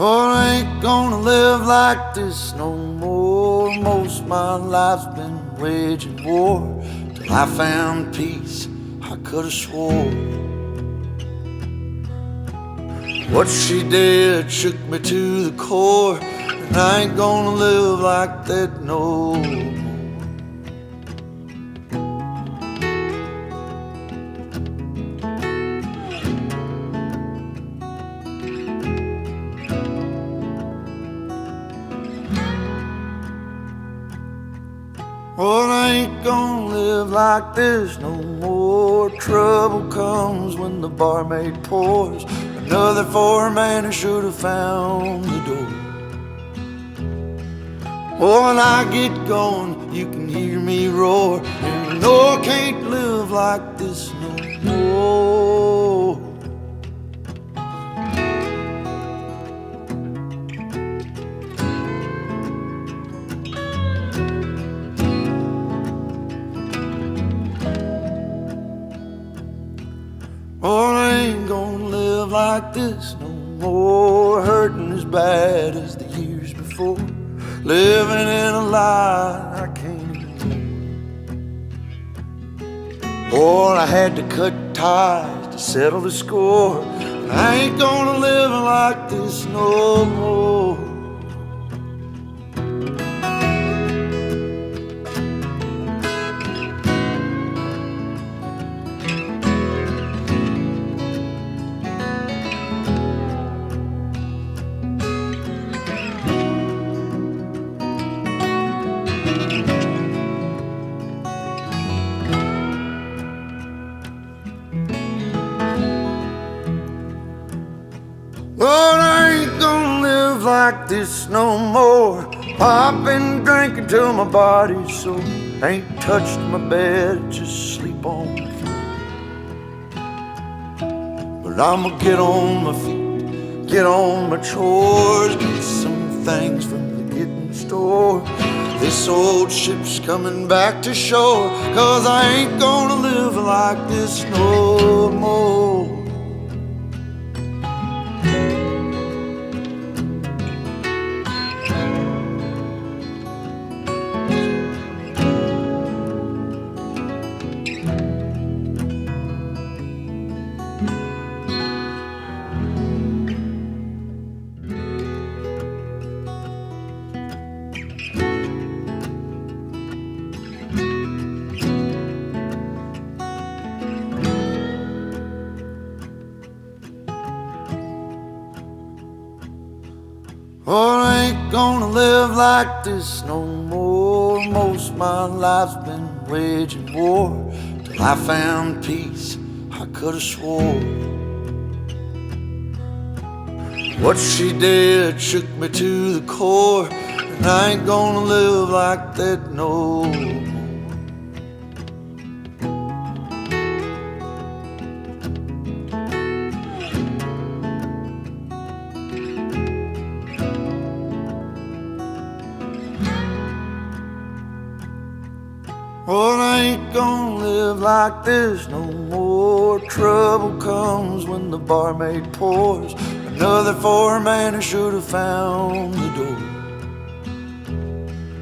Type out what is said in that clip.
Oh, I ain't gonna live like this no more. Most of my life's been waging war till I found peace. I could've swore what she did shook me to the core, and I ain't gonna live like that no more. Well, I ain't gonna live like this no more. Trouble comes when the barmaid pours another for a man who should have found the door. Oh, when I get going, you can hear me roar, and I know I can't live like this no more. Oh, I ain't gonna live like this no more. Hurting as bad as the years before. Living in a lie I can't ignore. Oh, I had to cut ties to settle the score. And I ain't gonna live like this no more. Lord, I ain't gonna live like this no more. I've been drinking till my body's sore. Ain't touched my bed, just sleep on the floor. But I'ma get on my feet, get on my chores, get some things from the getting store. This old ship's coming back to shore, 'cause I ain't gonna live like this no more. Oh, I ain't gonna live like this no more. Most of my life's been waging war till I found peace. I could've swore what she did shook me to the core, and I ain't gonna live like that no more. Well, I ain't gonna live like this no more. Trouble comes when the barmaid pours another for a man who should have found the door.